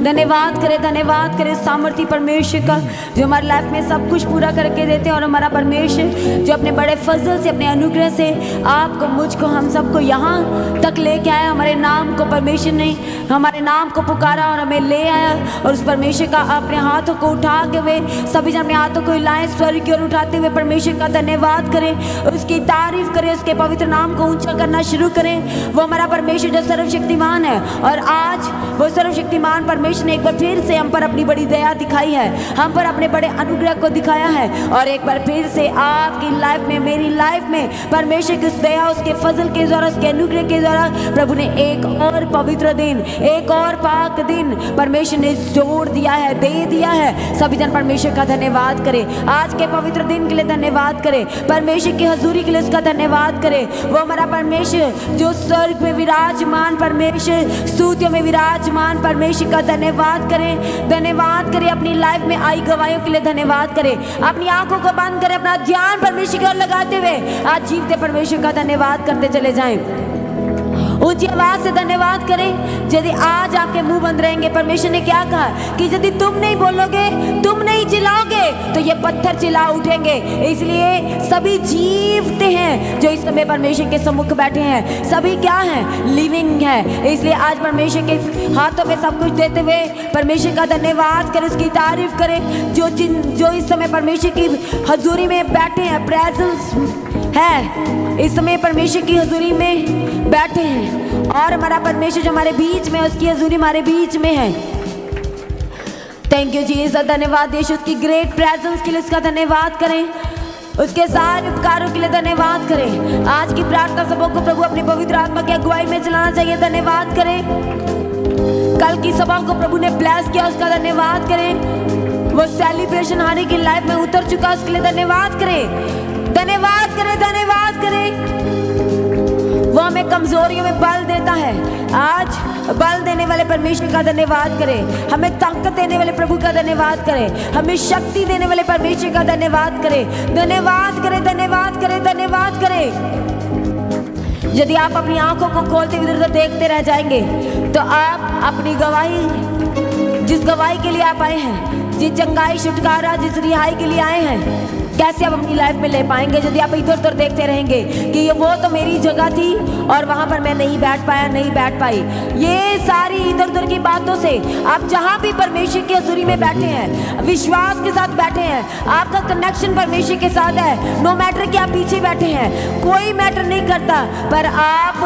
धन्यवाद करे सामर्थी परमेश्वर का, जो हमारी लाइफ में सब कुछ पूरा करके देते हैं। और हमारा परमेश्वर जो अपने बड़े फजल से, अपने अनुग्रह से आपको, मुझको, हम सबको यहाँ तक लेके आया। हमारे नाम को परमेश्वर ने हमारे नाम को पुकारा और हमें ले आया। और उस परमेश्वर का अपने हाथों को उठा के हुए सभी जन अपने हाथों को हिलाएं, स्वर्ग की ओर उठाते हुए परमेश्वर का धन्यवाद करें, उसकी तारीफ करें, उसके पवित्र नाम को ऊंचा करना शुरू करें। वो हमारा परमेश्वर जो सर्वशक्तिमान है, और आज वो सर्वशक्तिमान परमेश्वर ने एक बार फिर से हम पर अपनी बड़ी दया दिखाई है, हम पर अपने बड़े अनुग्रह को दिखाया है। और एक बार फिर से आपकी लाइफ में, मेरी लाइफ में परमेश्वर की उस दया, उसके फजल के द्वारा, उसके अनुग्रह के द्वारा प्रभु ने एक और पवित्र दिन, एक और पाक दिन परमेश्वर ने जोड़ दिया है, दे दिया है। सभी जन परमेश्वर का धन्यवाद करें। आज के पवित्र दिन के लिए धन्यवाद करें, परमेश्वर की हजूरी के लिए उसका धन्यवाद करें। वो हमारा परमेश्वर जो स्वर्ग में विराजमान परमेश्वर, स्तुतियों में विराजमान परमेश्वर का धन्यवाद करें। धन्यवाद करें अपनी लाइफ में आई गवाहियों के लिए धन्यवाद करें। अपनी आंखों को बंद करें, अपना ध्यान परमेश्वर की ओर लगाते हुए आज जीवते परमेश्वर का धन्यवाद करते चले जाएं। ऊंची आवाज से धन्यवाद करें। यदि आज आपके मुंह बंद रहेंगे, परमेश्वर ने क्या कहा कि यदि तुम नहीं बोलोगे, तुम नहीं चिल्लाओगे, तो ये पत्थर चिल्ला उठेंगे। इसलिए सभी जीवते हैं जो इस समय परमेश्वर के सम्मुख बैठे हैं, सभी क्या हैं? लिविंग है। इसलिए आज परमेश्वर के हाथों में सब कुछ देते हुए परमेश्वर का धन्यवाद करें, उसकी तारीफ करें। जो इस समय परमेश्वर की हजूरी में बैठे हैं, प्रेजेंस है, इस समय परमेश्वर की हजूरी में बैठे हैं, और हमारा परमेश्वर जो हमारे बीच में, उसकी हजूरी हमारे बीच में है। Thank you Jesus. धन्यवाद यीशु, उसकी ग्रेट प्रेजेंस के लिए उसका धन्यवाद करें, उसके सारे उपकारों के लिए धन्यवाद करें। आज की प्रार्थना सभा को प्रभु अपनी पवित्र आत्मा की अगुवाई में चलाना चाहिए, धन्यवाद करें। कल की सभा को प्रभु ने ब्लेस किया, उसका धन्यवाद करें। वो सेलिब्रेशन हानि की लाइफ में उतर चुका, उसके लिए धन्यवाद करें, धन्यवाद करें, धन्यवाद करें। वो हमें कमजोरियों में बल देता है। आज बल देने वाले परमेश्वर का धन्यवाद करें, हमें ताकत देने वाले प्रभु का धन्यवाद करें, हमें शक्ति देने वाले परमेश्वर का धन्यवाद करें, धन्यवाद करें, धन्यवाद करें, धन्यवाद करें। यदि आप अपनी आंखों को खोलते इधर उधर देखते रह जाएंगे, तो आप अपनी गवाही, जिस गवाही के लिए आप आए हैं, जिस चंगाई, छुटकारा, जिस रिहाई के लिए आए हैं, कैसे आप अपनी लाइफ में ले पाएंगे? यदि आप इधर उधर देखते रहेंगे कि ये वो तो मेरी जगह थी और वहां पर मैं नहीं बैठ पाया, नहीं बैठ पाई, ये सारी इधर उधर की बातों से आप जहां भी परमेश्वर की हजूरी में बैठे हैं, विश्वास के साथ बैठे हैं, आपका कनेक्शन परमेश्वर के साथ है। नो मैटर कि आप पीछे बैठे हैं, कोई मैटर नहीं करता, पर आप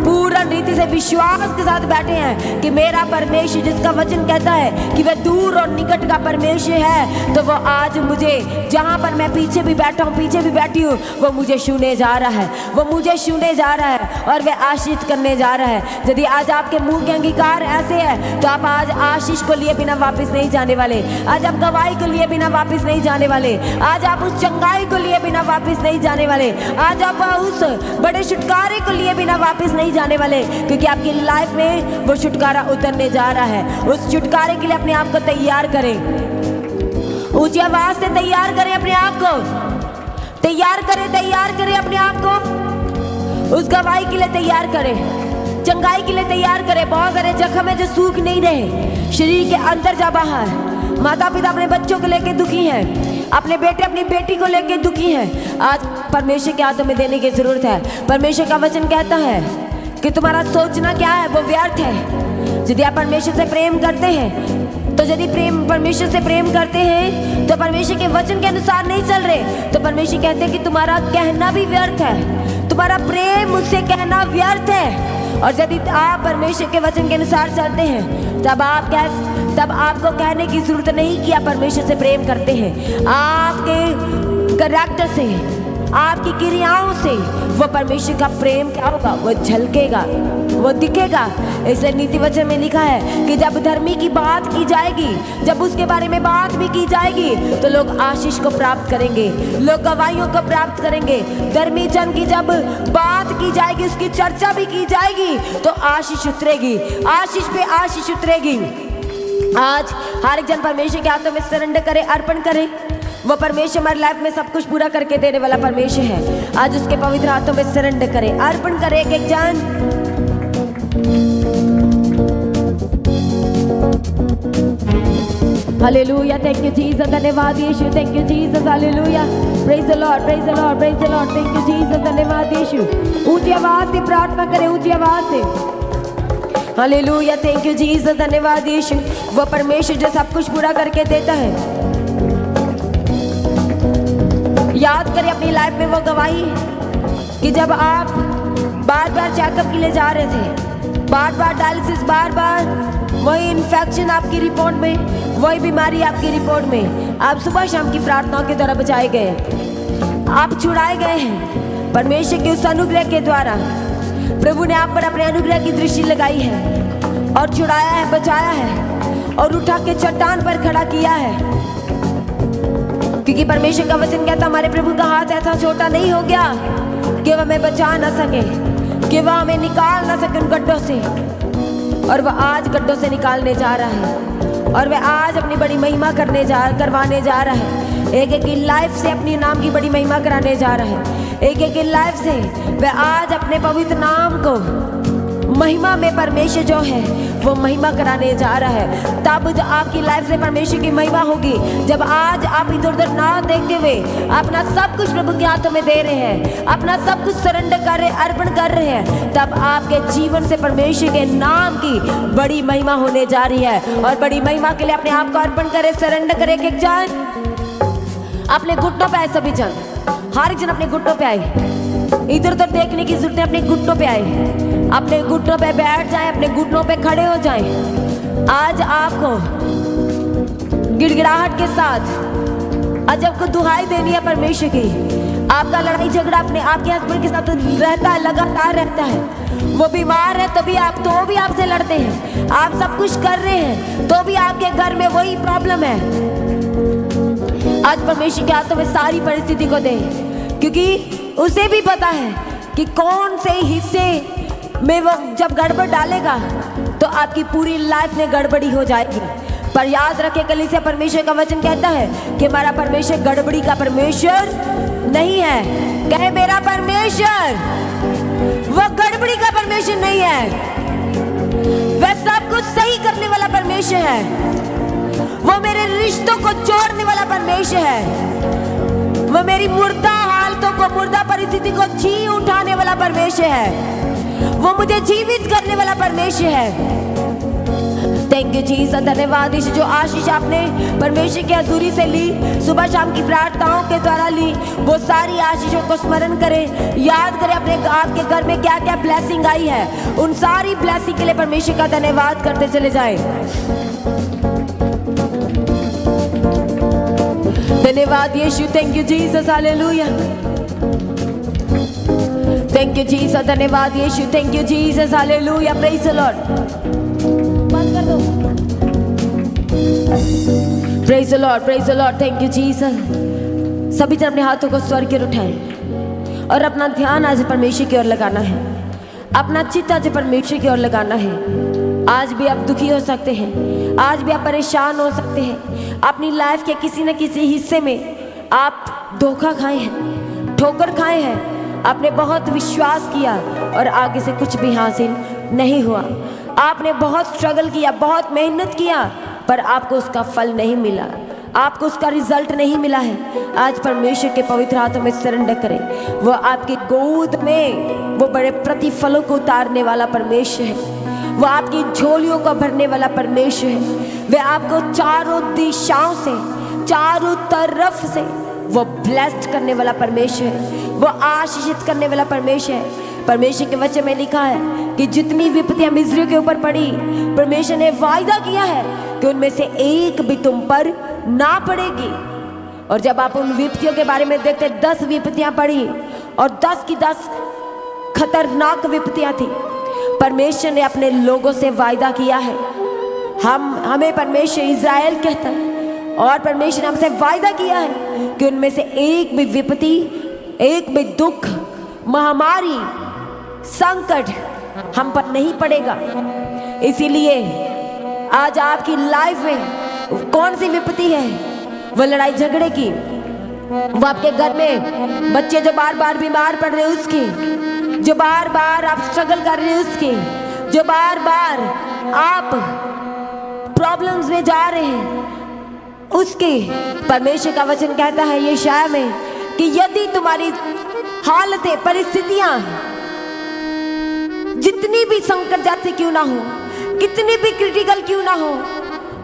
पूर्ण रीति से विश्वास के साथ बैठे हैं कि मेरा परमेश्वर, जिसका वचन कहता है कि वह दूर और निकट का परमेश्वर है, तो वो आज मुझे, जहां पर मैं पीछे भी बैठा हूँ, पीछे भी बैठी हूँ, वो मुझे छूने जा रहा है, वो मुझे छूने जा रहा है और वह आशीष करने जा रहा है। यदि आज आपके मुंह के अंगीकार ऐसे है, तो आप आज आशीष को लिए बिना वापस नहीं जाने वाले, आज आप गवाही को लिए बिना वापस नहीं जाने वाले, आज आप उस चंगाई को लिए बिना वापस नहीं जाने वाले, आज आप उस बड़े छुटकारे को लिए बिना वापस नहीं जाने वाले, क्योंकि आपकी लाइफ में वो छुटकारा उतरने जा रहा है। उस छुटकारे के लिए अपने आप को तैयार करें, ऊंची आवाज से तैयार करें अपने आप को, तैयार करें, तैयार करें अपने आप को, उस गवाही के लिए तैयार करें, चंगाई के लिए तैयार करें। बहुत सारे जख्म है जो सूख नहीं रहे, शरीर के अंदर जा बाहर। माता पिता अपने बच्चों को लेकर दुखी हैं, अपने बेटे अपनी बेटी को लेकर दुखी हैं। आज परमेश्वर के हाथों में देने की जरूरत है। परमेश्वर का वचन कहता है कि तुम्हारा सोचना क्या है वो व्यर्थ है। यदि आप परमेश्वर से प्रेम करते हैं, तो यदि परमेश्वर से प्रेम करते हैं, तो परमेश्वर के वचन के अनुसार नहीं चल रहे, तो परमेश्वर कहते हैं कि तुम्हारा कहना भी व्यर्थ है, तुम्हारा प्रेम मुझसे कहना व्यर्थ है। और यदि आप परमेश्वर के वचन के अनुसार चलते हैं, तब आपको कहने की जरूरत नहीं कि आप परमेश्वर से प्रेम करते हैं। आपके करैक्टर से, आपकी क्रियाओं से वो परमेश्वर का प्रेम क्या होगा, वो झलकेगा, वो दिखेगा। इसलिए नीति वचन में लिखा है कि जब धर्मी की बात की जाएगी, जब उसके बारे में बात भी की जाएगी, तो लोग आशीष को प्राप्त करेंगे, लोग गवाहियों को प्राप्त करेंगे। धर्मी जन की जब बात की जाएगी, उसकी चर्चा भी की जाएगी, तो आशीष उतरेगी, आशीष पे आशीष उतरेगी। आज हर एक जन परमेश्वर के हाथों में सरेंडर करे, अर्पण करे। वो परमेश्वर हमारी लाइफ में सब कुछ पूरा करके देने वाला परमेश्वर है। आज उसके पवित्र हाथों में सरेंडर करे, अर्पण करे एक एक जन। हालेलुया, थैंक यू जीसस, धन्यवाद Yeshu, thank you Jesus, hallelujah, praise the Lord, praise the Lord, praise the Lord, thank you Jesus, धन्यवाद यीशु। ऊंची आवाज से प्रार्थना करें, ऊंची आवाज से। हालेलुया, थैंक यू जीसस, धन्यवाद यीशु। वो परमेश्वर जो सब कुछ पूरा करके देता है। याद करें अपनी लाइफ में वो गवाही कि जब आप बार बार चेकअप के लिए जा रहे थे, बार बार डायलिसिस, बार बार वही इन्फेक्शन आपकी रिपोर्ट में, वही बीमारी आपकी रिपोर्ट में, आप सुबह शाम की प्रार्थनाओं के द्वारा बचाए गए, आप छुड़ाए गए हैं परमेश्वर के उस अनुग्रह के द्वारा। प्रभु ने आप पर अपने अनुग्रह की दृष्टि लगाई है और छुड़ाया है, बचाया है और उठा के चट्टान पर खड़ा किया है। क्योंकि परमेश्वर का वचन कहता, हमारे प्रभु का हाथ ऐसा छोटा नहीं हो गया कि वह हमें बचा ना सके, कि वह हमें निकाल ना सके उन गड्ढों से। और वह आज गड्ढों से निकालने जा रहा है और वह आज अपनी बड़ी महिमा करवाने जा रहा है। एक एक की लाइफ से अपनी नाम की बड़ी महिमा कराने जा रहा है। एक एक की लाइफ से वह आज अपने पवित्र नाम को महिमा में परमेश्वर जो है वो महिमा कराने जा रहा है। तब जो आपकी लाइफ से परमेश्वर की महिमा होगी, जब आज आप इधर उधर ना देखते हुए अपना सब कुछ प्रभु के हाथों में दे रहे हैं, अपना सब कुछ सरेंडर कर रहे, अर्पण कर रहे हैं, तब आपके जीवन से परमेश्वर के नाम की बड़ी महिमा होने जा रही है। और बड़ी महिमा के लिए अपने आप को अर्पण करें, सरेंडर करें। एक जन अपने घुटनों पे आए, सभी जन, हर एक जन अपने घुटनों पे आए, इधर उधर देखने की जरूरत है, अपने घुटनों पे आए, अपने घुटनों पे बैठ जाएं, अपने घुटनों पे खड़े हो जाएं। आज आपको गिड़गिड़ाहट के साथ आज आपको दुहाई देनी है परमेश्वर की। आपका लड़ाई झगड़ा अपने आपके हस्बैंड के साथ रहता है, लगातार रहता है। वो बीमार है तो भी आपसे लड़ते हैं, आप सब कुछ कर रहे हैं तो भी आपके घर में वही प्रॉब्लम है। आज परमेश्वर के हाथों में सारी परिस्थिति को दे, क्योंकि उसे भी पता है कि कौन से हिस्से में वो जब गड़बड़ डालेगा तो आपकी पूरी लाइफ में गड़बड़ी हो जाएगी। पर याद रखें, कलीसिया, परमेश्वर का वचन कहता है कि हमारा परमेश्वर गड़बड़ी का परमेश्वर नहीं है। कहे, मेरा परमेश्वर वो गड़बड़ी का परमेश्वर नहीं है, वह सब कुछ सही करने वाला परमेश्वर है। वो मेरे रिश्तों को जोड़ने वाला परमेश्वर है। वो मेरी मुर्दा हालतों को, मुर्दा परिस्थिति को जी उठाने वाला परमेश्वर है। वो मुझे जीवित करने वाला परमेश्वर है। थैंक यू जीसस, धन्यवाद यीशु। जो आशीष आपने परमेश्वर की हजूरी से ली, सुबह शाम की प्रार्थनाओं के द्वारा ली, वो सारी आशीषों को स्मरण करें, याद करें अपने आपके घर में क्या क्या ब्लेसिंग आई है। उन सारी ब्लेसिंग के लिए परमेश्वर का धन्यवाद करते चले जाए। धन्यवाद Yeshu, thank you Jesus, hallelujah, thank you Jesus, धन्यवाद Yeshu, thank you Jesus, hallelujah, praise the Lord. बंद कर दो। Praise the Lord, praise the Lord, thank you Jesus. सभी जन अपने हाथों को स्वर्ग की ओर उठाएं और अपना ध्यान आज परमेश्वर की ओर लगाना है, अपना चित्त आज परमेश्वर की ओर लगाना है। आज भी आप दुखी हो सकते हैं, आज भी आप परेशान हो सकते हैं, अपनी लाइफ के किसी न किसी हिस्से में आप धोखा खाए हैं, ठोकर खाए हैं, आपने बहुत विश्वास किया और आगे से कुछ भी हासिल नहीं हुआ। आपने बहुत स्ट्रगल किया, बहुत मेहनत किया, पर आपको उसका फल नहीं मिला, आपको उसका रिजल्ट नहीं मिला है। आज परमेश्वर के पवित्र हाथों में सरेंडर करें। वो आपकी गोद में वो बड़े प्रतिफलों को उतारने वाला परमेश्वर है। वो आपकी झोलियों को भरने वाला परमेश्वर है। वह आपको चारों दिशाओं से, चारों तरफ से वो ब्लेस्ड करने वाला परमेश्वर है, वो आशीषित करने वाला परमेश्वर है। परमेश्वर के वचन में लिखा है कि जितनी विपत्तियां मिस्रियों के ऊपर पड़ी, परमेश्वर ने वायदा किया है कि उनमें से एक भी तुम पर ना पड़ेगी। और जब आप उन विपत्तियों के बारे में देखते, 10 विपत्तियां पड़ी और 10 की 10 खतरनाक विपत्तियां थी। परमेश्वर ने अपने लोगों से वायदा किया है, हमें परमेश्वर इज़राइल कहता है, और परमेश्वर ने हमसे वायदा किया है कि उनमें से एक भी विपत्ति, एक भी दुख, महामारी, संकट हम पर नहीं पड़ेगा। इसीलिए आज आपकी लाइफ में कौन सी विपत्ति है? वो लड़ाई झगड़े की, वो आपके घर में बच्चे जो बार बार बीमार पड़ रहे हैं उसकी, जो बार बार आप स्ट्रगल कर रहे हैं उसकी, जो बार बार आप प्रॉब्लम्स में जा रहे हैं, उसके परमेश्वर का वचन कहता है यशाया में कि यदि तुम्हारी हालतें, परिस्थितियां जितनी भी संकट जाती क्यों ना हो, कितनी भी क्रिटिकल क्यों ना हो,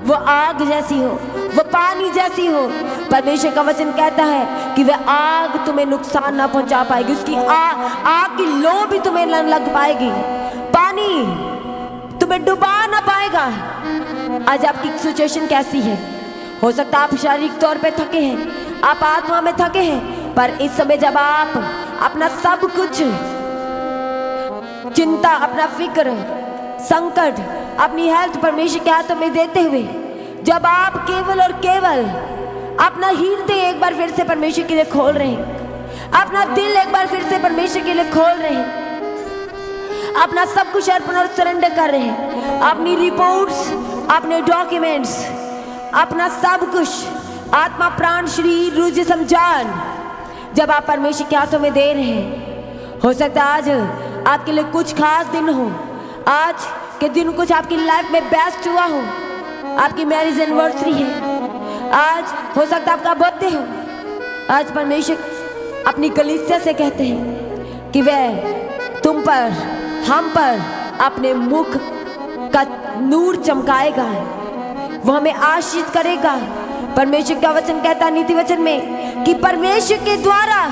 वो आग जैसी हो, वो पानी जैसी हो, परमेश्वर का वचन कहता है कि वह आग तुम्हें नुकसान ना पहुंचा पाएगी। उसकी आग की लो भी तुम्हें न लग पाएगी, पानी तुम्हें डुबा ना पाएगा। आज आपकी सिचुएशन कैसी है? हो सकता है आप शारीरिक तौर पे थके हैं, आप आत्मा में थके हैं, पर इस समय जब आप अपना सब कुछ चिंता, अपना फिक्र, संकट, अपनी हेल्थ परमेश्वर के हाथों में देते हुए जब आप केवल और केवल अपना हृदय एक बार फिर से परमेश्वर के लिए खोल रहे हैं, अपना दिल एक बार फिर से परमेश्वर के लिए खोल रहे हैं, अपना सब कुछ अर्पण और सरेंडर कर रहे हैं, अपनी रिपोर्ट्स, अपने डॉक्यूमेंट्स, अपना सब कुछ, आत्मा, प्राण, शरीर, रूह, जिस्म, जान, जब आप परमेश्वर के हाथों में दे रहे हैं, हो सकता है आज आपके लिए कुछ खास दिन हो, आज के दिन कुछ आपकी लाइफ में बेस्ट हुआ हो, आपकी मैरिज एनिवर्सरी है, आज हो सकता है आपका बर्थडे हो। आज परमेश्वर अपनी कलीसिया से कहते हैं कि वह तुम पर, हम पर अपने मुख का नूर चमकाएगा, वो हमें आशीष करेगा। परमेश्वर का वचन कहता है नीति वचन में कि परमेश्वर के द्वारा,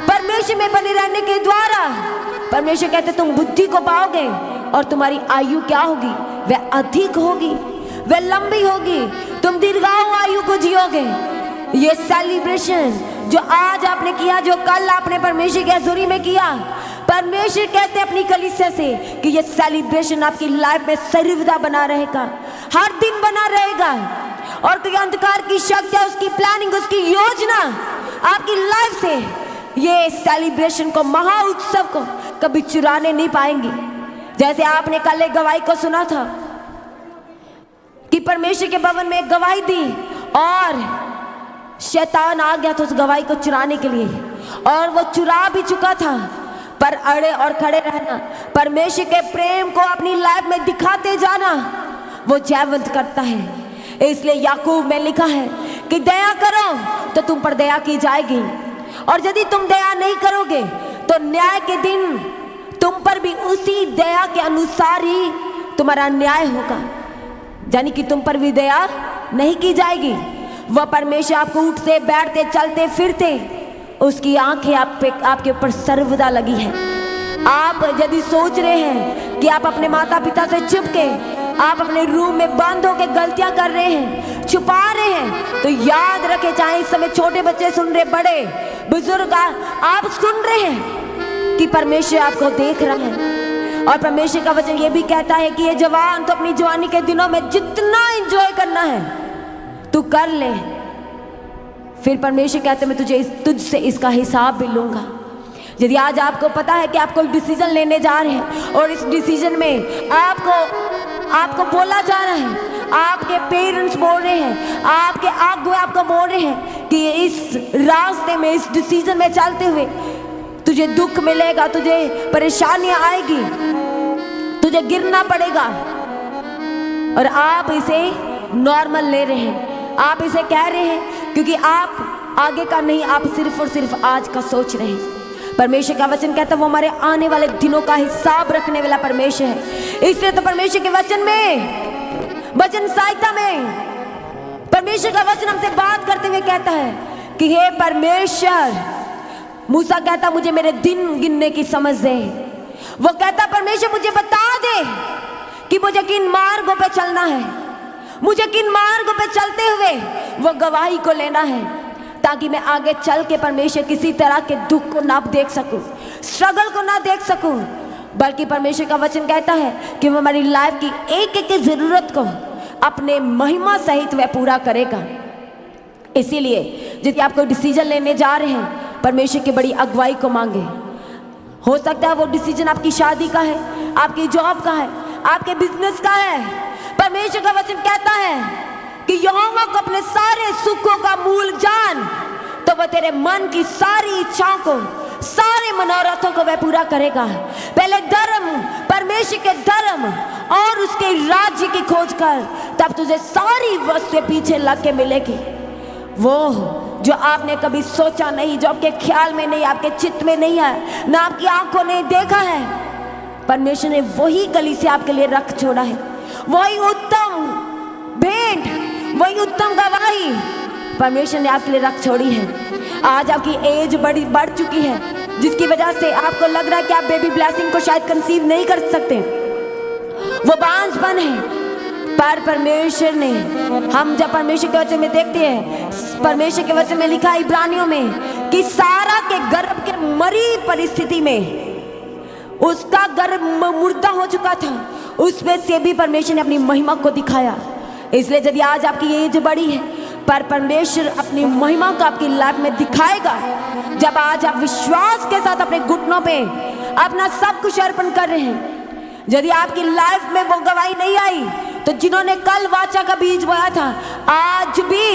परमेश्वर में बने रहने के द्वारा, परमेश्वर कहते तुम बुद्धि को पाओगे और तुम्हारी आयु क्या होगी? वह अधिक होगी, वह लंबी होगी, तुम दीर्घायु आयु को जियोगे। ये सेलिब्रेशन जो आज आपने किया, जो कल आपने परमेश्वर की हजूरी में किया, परमेश्वर कहते हैं अपनी कलीसिया से कि ये सेलिब्रेशन आपकी लाइफ में सर्वदा बना रहेगा, हर दिन बना रहेगा। और कोई अंधकार की शक्ति, उसकी प्लानिंग, उसकी योजना आपकी लाइफ से ये सेलिब्रेशन को, महा उत्सव को कभी चुराने नहीं पाएंगी। जैसे आपने कल एक गवाही को सुना था कि परमेश्वर के भवन में एक गवाही दी और शैतान आ गया था उस गवाही को चुराने के लिए, और वो चुरा भी चुका था। पर अड़े और खड़े रहना, परमेश्वर के प्रेम को अपनी लाइफ में दिखाते जाना, वो जयवंत करता है। इसलिए याकूब में लिखा है कि दया करो तो तुम पर दया की जाएगी, और यदि तुम दया नहीं करोगे तो न्याय के दिन तुम पर भी उसी दया के अनुसार ही तुम्हारा न्याय होगा, यानी कि तुम पर भी दया नहीं की जाएगी। वह परमेश्वर आपको उठते, बैठते, चलते, फिरते, उसकी आंखें आपके ऊपर सर्वदा लगी है। आप यदि सोच रहे हैं कि आप अपने माता पिता से छिप के, आप अपने रूम में बंद होकर गलतियां कर रहे हैं, छुपा रहे हैं, तो याद रखें, चाहे इस समय छोटे बच्चे सुन रहे, बड़े बुजुर्ग आप सुन रहे हैं कि परमेश्वर आपको देख रहा है। और परमेश्वर का वचन ये भी कहता है कि ये जवान तो अपनी जवानी के दिनों में जितना एंजॉय करना है तू कर ले, फिर परमेश्वर कहते मैं तुझसे इसका हिसाब भी लूंगा। यदि आज आपको पता है कि आप कोई डिसीजन लेने जा रहे हैं और इस डिसीजन में आपको बोला जा रहा है, आपके पेरेंट्स बोल रहे हैं, आपके आगे आपको बोल रहे हैं कि इस रास्ते में, इस डिसीजन में चलते हुए तुझे दुख मिलेगा, तुझे परेशानियां आएगी, तुझे गिरना पड़ेगा, और आप इसे नॉर्मल ले रहे हैं, आप इसे कह रहे हैं क्योंकि आप आगे का नहीं, आप सिर्फ और सिर्फ आज का सोच रहे हैं। परमेश्वर का वचन कहता है वो हमारे आने वाले दिनों का हिसाब रखने वाला परमेश्वर है। इसलिए तो परमेश्वर के वचन में, वचन साहित्य में परमेश्वर का वचन हमसे बात करते हुए कहता है कि हे परमेश्वर, मूसा कहता मुझे मेरे दिन गिनने की समझ दे। वो कहता परमेश्वर मुझे बता दे कि मुझे किन मार्गों पे चलना है, मुझे किन मार्गों पे चलते हुए वो गवाही को लेना है, ताकि मैं आगे चल के परमेश्वर किसी तरह के दुख को ना देख सकूं, स्ट्रगल को ना देख सकूं, बल्कि परमेश्वर का वचन कहता है कि वो हमारी लाइफ की एक एक जरूरत को अपने महिमा सहित वह पूरा करेगा। इसीलिए यदि आप कोई डिसीजन लेने जा रहे हैं, परमेश्वर की बड़ी अगुवाई को मांगे। हो सकता है वो डिसीजन आपकी शादी का है, आपकी जॉब का है, आपके बिजनेस का है। परमेश्वर का वचन कहता है कि यहोवा को अपने सारे सुखों का मूल जान, तो वह तेरे मन की सारी इच्छाओं को, सारे मनोरथों को वह पूरा करेगा। पहले धर्म, परमेश्वर के धर्म और उसके राज्य की खोज कर, तब तुझे सारी वस्तुएं पीछे लग के मिलेगी। वो जो आपने कभी सोचा नहीं, जो आपके ख्याल में नहीं, आपके चित्त में नहीं है, ना आपकी आंखों ने देखा है, परमेश्वर ने वही कलीसिया आपके लिए रख छोड़ा है। वही उत्तम भेंट, वही उत्तम गवाही परमेश्वर ने आपके लिए रख छोड़ी है। आज आपकी एज बढ़ चुकी है, जिसकी वजह से आपको लग रहा है कि आप बेबी ब्लेसिंग को शायद कंसीव नहीं कर सकते, वो बांझपन है। पर परमेश्वर ने, हम जब परमेश्वर के वचन में देखते हैं, परमेश्वर के वचन में लिखा है इब्रानियों में कि सारा के गर्भ के मरी परिस्थिति में उसका गर्भ मुर्दा हो चुका था, उसमें से भी परमेश्वर ने अपनी महिमा को दिखाया। इसलिए यदि आज आपकी एज बड़ी है, पर परमेश्वर अपनी महिमा को आपकी लाइफ में दिखाएगा जब आज आप विश्वास के साथ अपने घुटनों पे अपना सब कुछ अर्पण कर रहे हैं। यदि आपकी लाइफ में वो गवाही नहीं आई, तो जिन्होंने कल वाचा का बीज बोया था, आज भी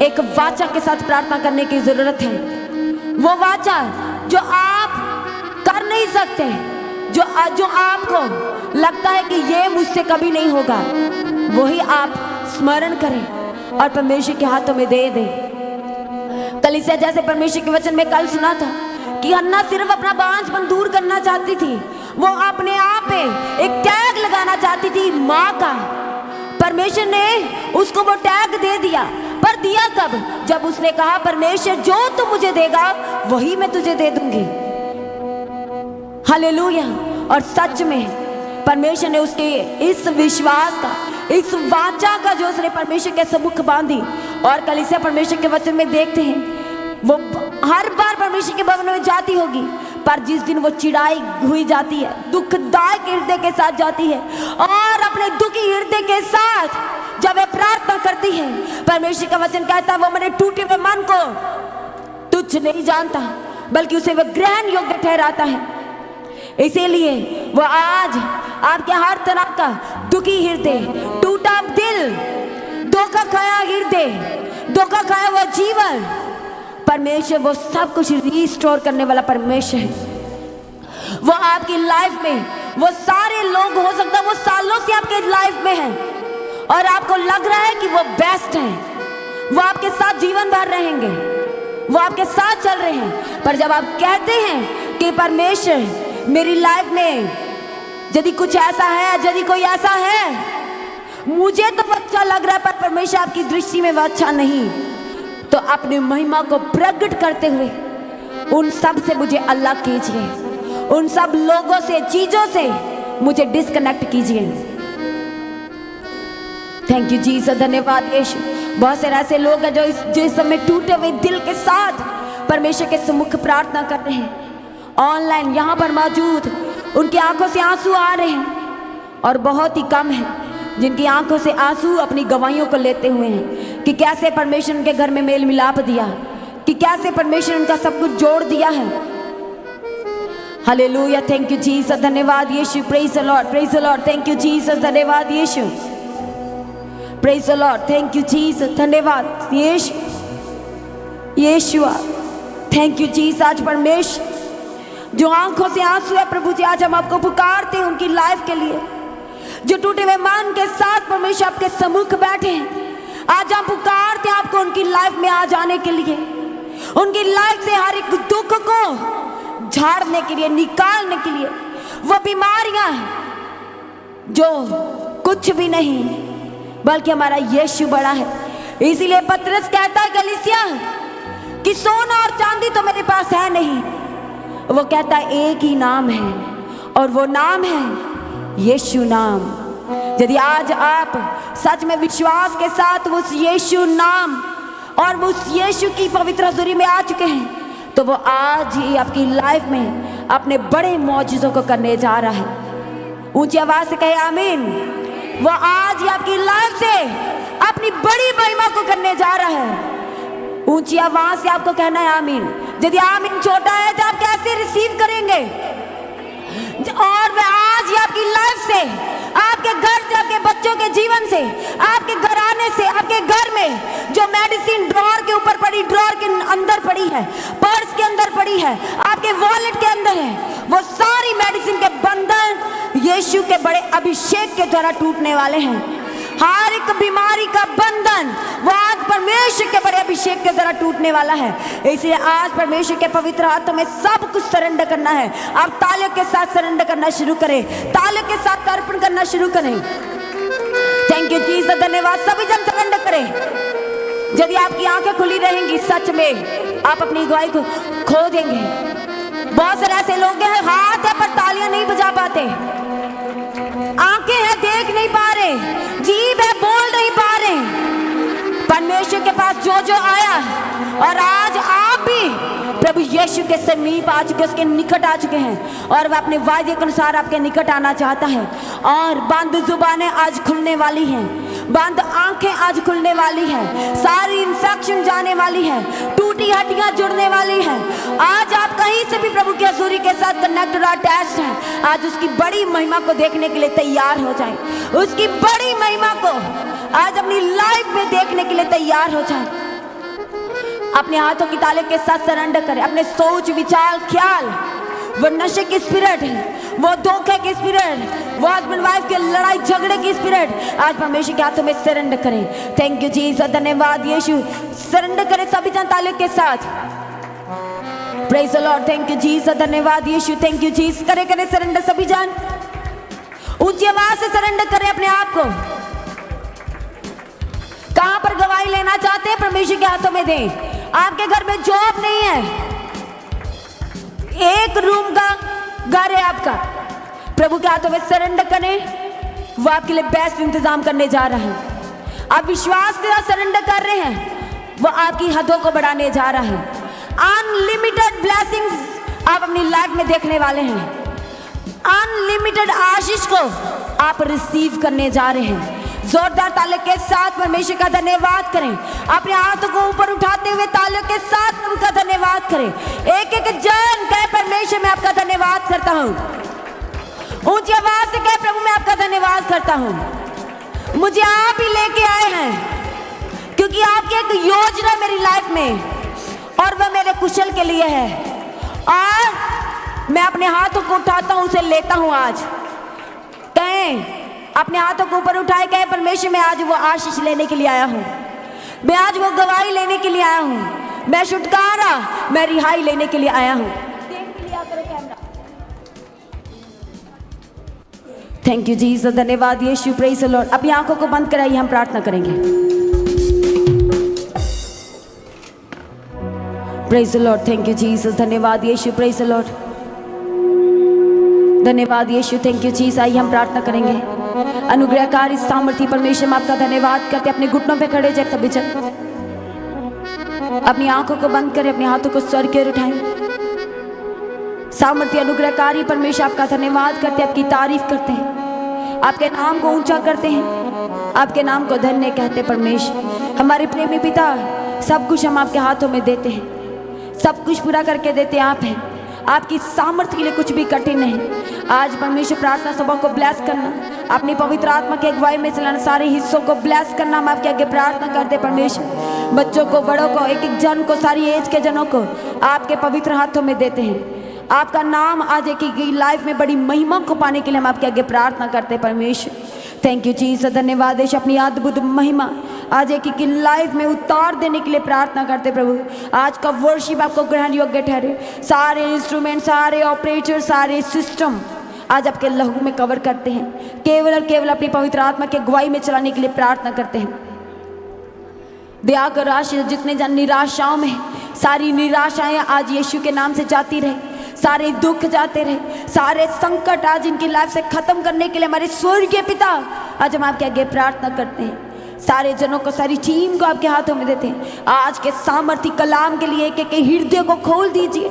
एक वाचा के साथ प्रार्थना करने की जरूरत है। वो वाचा जो आप कर नहीं सकते, जो आपको लगता है कि ये मुझसे कभी नहीं होगा, वही आप स्मरण करें और परमेश्वर के हाथों में दे दें। कलीसिया जैसे परमेश्वर के वचन में कल सुना था कि हन्ना सिर्फ अपना बांझपन दूर करना चाहती थी, वो अपने आप पे एक टैग लगाना चाहती थी माँ का। परमेश्वर ने उसको वो टैग दे दिया, पर दिया कब? जब उसने कहा परमेश्वर जो तू मुझे देगा वही मैं तुझे दे दूंगी। हालेलुया। और सच में परमेश्वर ने उसके इस विश्वास का, इस वाचा का जो उसने परमेश्वर के सम्मुख बांधी, और कलीसिया परमेश्वर के वचन में देखते हैं वो हर बार परमेश्वर के भवन में जाती होगी, पर जिस दिन वो चिढ़ाई हुई जाती है, दुखदायक हृदय के साथ जाती है, और अपने दुखी हृदय के साथ जब वे प्रार्थना करती है, परमेश्वर का वचन कहता है वो मेरे टूटे हुए मन को तुच्छ नहीं जानता, बल्कि उसे वह ग्रहण योग्य ठहराता है। इसीलिए वो आज आपके हर तरह का दुखी हृदय, टूटा दिल, धोखा खाया हृदय, धोखा खाया हुआ जीवन, परमेश्वर वो सब कुछ रिस्टोर करने वाला परमेश्वर है। वो आपकी लाइफ में, वो सारे लोग हो सकता है वो सालों से आपके लाइफ में हैं और आपको लग रहा है कि वो बेस्ट हैं, वो आपके साथ जीवन भर रहेंगे, वो आपके साथ चल रहे हैं, पर जब आप कहते हैं कि परमेश्वर मेरी लाइफ में यदि कुछ ऐसा है, यदि कोई ऐसा है, मुझे तो अच्छा लग रहा है पर परमेश्वर आपकी दृष्टि में वो अच्छा नहीं, तो अपनी महिमा को प्रकट करते हुए उन सब से मुझे अलग कीजिए, उन सब लोगों से, चीजों से मुझे डिस्कनेक्ट कीजिए। थैंक यू जीसस, धन्यवाद यीशु। बहुत सारे ऐसे लोग हैं जो इस समय टूटे हुए दिल के साथ परमेश्वर के सम्मुख प्रार्थना कर रहे हैं, ऑनलाइन यहाँ पर मौजूद, उनकी आंखों से आंसू आ रहे हैं, और बहुत ही कम है जिनकी आंखों से आंसू अपनी गवाहियों को लेते हुए हैं कि कैसे परमेश्वर उनके घर में मेल मिलाप दिया, कि कैसे परमेश्वर उनका सब कुछ जोड़ दिया है। हालेलुया, थैंक यू जीसस, धन्यवाद Yeshu, praise the Lord, praise the Lord, thank you Jesus, धन्यवाद Yeshu, praise the Lord, thank you Jesus, धन्यवाद Yeshu, Yeshua, thank you Jesus. आज परमेश्वर जो आंखों से आंसू है प्रभु जी, आज हम आपको पुकारते हैं उनकी लाइफ के लिए, जो टूटे हुए मन के साथ परमेश्वर आपके सम्मुख बैठे हैं, आज हम पुकारते हैं आपको उनकी लाइफ में आ जाने के लिए, उनकी लाइफ से हर एक दुख को झाड़ने के लिए, निकालने के लिए। वो बीमारियां जो कुछ भी नहीं बल्कि हमारा यीशु बड़ा है। इसीलिए पतरस कहता है कलीसिया कि सोना और चांदी तो मेरे पास है नहीं, वो कहता है एक ही नाम है और वो नाम है यीशु नाम। यदि आज आप सच में विश्वास के साथ उस यीशु नाम और उस यीशु की पवित्र हज़ूरी में आ चुके हैं, तो वो आज ही आपकी लाइफ में अपने बड़े मौजूदों को करने जा रहा है। ऊंची आवाज से कहे आमीन। वो आज ही आपकी लाइफ से अपनी बड़ी महिमा को करने जा रहा है। ऊंची आवाज से आपको कहना है आमीन। यदि आमीन छोटा है तो आप कैसे रिसीव करेंगे? और वह आज ही आपकी लाइफ से, आपके घर से, आपके बच्चों के जीवन से, आपके घर आने से, आपके घर में जो मेडिसिन ड्रॉर के ऊपर पड़ी, ड्रॉर के अंदर पड़ी है, पर्स के अंदर पड़ी है, आपके वॉलेट के अंदर है, वो सारी मेडिसिन के बंधन यीशु के बड़े अभिषेक के द्वारा टूटने वाले हैं। हर एक बीमारी का बंधन वो आज परमेश्वर के बड़े अभिषेक के द्वारा टूटने वाला है। इसलिए आज परमेश्वर के पवित्र हाथों में सब कुछ सरेंडर करना है। आप तालियों के साथ सरेंडर करना शुरू करें, तालियों के साथ अर्पण करना शुरू करें। थैंक यू जीसस, धन्यवाद। सभी जन सरेंडर करें। यदि आपकी आंखें खुली रहेंगी सच में आप अपनी गवाही को खो देंगे। बहुत सारे ऐसे लोग हैं, हाथ है पर तालियां नहीं बजा पाते, आंखें हैं देख नहीं पा रहे, जीभ है बोल नहीं पा रहे। परमेश्वर के पास जो जो आया और आज आप भी प्रभु यीशु के समीप आ चुके, उसके निकट आ चुके हैं और वह अपने वायदे के अनुसार आपके निकट आना चाहता है। और बंद जुबानें आज खुलने वाली हैं, बंद आंखें आज खुलने वाली हैं, सारी इंफेक्शन जाने वाली है, टूटी हड्डियां जुड़ने वाली हैं। आज आप कहीं से भी प्रभु की हजूरी के साथ कनेक्टेड और अटैच्ड हैं। आज उसकी बड़ी महिमा को देखने के लिए तैयार हो जाए, उसकी बड़ी महिमा को आज अपनी लाइफ में देखने के लिए तैयार हो जाए। अपने हाथों की ताले के साथ सरेंडर करें। अपने सोच विचार ख्याल, वो नशे की स्पिरिट, वो धोखे की स्पिरिट, वो हस्बैंड वाइफ के लड़ाई झगड़े की स्पिरिट आज परमेश्वर के हाथों में सरेंडर करें। थैंक यू जीसस, धन्यवाद यीशु। सरेंडर करें सभी जन ताले के साथ। Praise the Lord. Thank you Jesus, धन्यवाद यीशु। Thank you Jesus. करें करें सरेंडर सभी जन, ऊंची आवाज से सरेंडर करें अपने आप को। कहां पर गवाही लेना चाहते हैं परमेश्वर के हाथों में दें। आपके घर में जॉब नहीं है, एक रूम का घर है आपका, प्रभु के हाथों में सरेंडर करें। वो आपके लिए बेस्ट इंतजाम करने जा रहा है। आप विश्वास के साथ सरेंडर कर रहे हैं, वो आपकी हदों को बढ़ाने जा रहा है। अनलिमिटेड ब्लेसिंग्स आप अपनी लाइफ में देखने वाले हैं। अनलिमिटेड आशीष को आप रिसीव करने जा रहे हैं। जोरदार तालियों के साथ परमेश्वर का धन्यवाद करें। अपने हाथों को ऊपर उठाते हुए तालियों के साथ प्रभु का धन्यवाद करें। एक एक जन कहे परमेश्वर मैं आपका धन्यवाद करता हूँ। ऊंची आवाज से कहे प्रभु मैं आपका धन्यवाद करता हूँ। मुझे आप ही लेके आए हैं क्योंकि आपकी एक योजना मेरी लाइफ में और वह मेरे कुशल के लिए है। और मैं अपने हाथों को उठाता हूँ, उसे लेता हूँ। आज कहें अपने हाथों को ऊपर उठाए, कहे परमेश्वर मैं आज वो आशीष लेने के लिए आया हूँ, मैं आज वो गवाही लेने के लिए आया हूँ, मैं छुटकारा, मैं रिहाई लेने के लिए आया हूँ। थैंक यू जीसस, धन्यवाद यीशु। Praise the Lord. अपनी आंखों को बंद कराइए, हम प्रार्थना करेंगे। Praise the Lord. Thank you Jesus, धन्यवाद यीशु। प्रेज द लॉर्ड, धन्यवाद यीशु। Thank you Jesus. आइए हम प्रार्थना करेंगे। अनुग्रहकारी सामर्थी परमेश्वर में आपका धन्यवाद करते अपने घुटनों पे खड़े जाए सभी जन। अपनी आंखों को बंद करें, अपने हाथों को स्वर की ओर उठाएं। सामर्थी अनुग्रहकारी परमेश्वर आपका धन्यवाद करते, आपकी तारीफ करते हैं, आपके नाम को ऊंचा करते हैं, आपके नाम को धन्य कहते। परमेश्वर हमारे प्रेमी पिता, सब कुछ हम आपके हाथों में देते हैं, सब कुछ पूरा करके देते आप हैं। आपकी सामर्थ्य के लिए कुछ भी कठिन नहीं। आज परमेश्वर प्रार्थना सभा को ब्लेस करना, अपनी पवित्र आत्मा के अगुवाई में चलाना, सारे हिस्सों को ब्लेस करना, हम आपके आगे प्रार्थना करते परमेश्वर। बच्चों को, बड़ों को, एक एक जन को, सारी एज के जनों को आपके पवित्र हाथों में देते हैं। आपका नाम आज एक की लाइफ में बड़ी महिमा को पाने के लिए हम आपके आगे प्रार्थना करते परमेश्वर। थैंक यू जीसस, धन्यवाद देश। अपनी अद्भुत महिमा आज एक की लाइफ में उतार देने के लिए प्रार्थना करते प्रभु। आज का वर्शिप आपको ग्रहण योग्य ठहरे। सारे इंस्ट्रूमेंट, सारे ऑपरेटर, सारे सिस्टम आज आपके लहू में कवर करते हैं। केवल और केवल अपनी पवित्र आत्मा की अगुवाई में चलाने के लिए प्रार्थना करते हैं। दया कर आशीष, जितने जन निराशाओं में, सारी निराशाएं आज यीशु के नाम से जाती रहे, सारे दुख जाते रहे, सारे संकट आज इनकी लाइफ से खत्म करने के लिए हमारे स्वर्गीय पिता आज हम आपके आगे प्रार्थना करते हैं। सारे जनों को, सारी टीम को आपके हाथों में देते हैं। आज के सामर्थी कलाम के लिए एक एक हृदय को खोल दीजिए,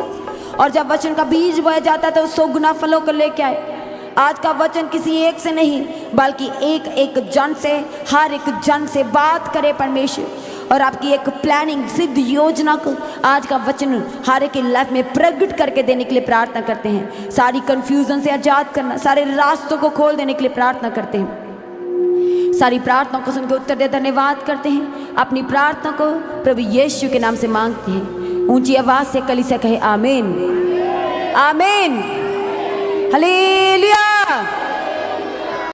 और जब वचन का बीज बोया जाता है तो 100 गुना फलों को लेके आए। आज का वचन किसी एक से नहीं बल्कि एक एक जन से, हर एक जन से बात करे परमेश्वर, और आपकी एक प्लानिंग, सिद्ध योजना को आज का वचन हर एक लाइफ में प्रकट करके देने के लिए प्रार्थना करते हैं। सारी कंफ्यूजन से आजाद करना, सारे रास्तों को खोल देने के लिए प्रार्थना करते हैं। सारी प्रार्थना को सुनकर उत्तर दे धन्यवाद करते हैं। अपनी प्रार्थना को प्रभु यीशु के नाम से मांगते हैं। ऊंची आवाज से कलीसिया कहे आमीन, आमीन, हालेलुया।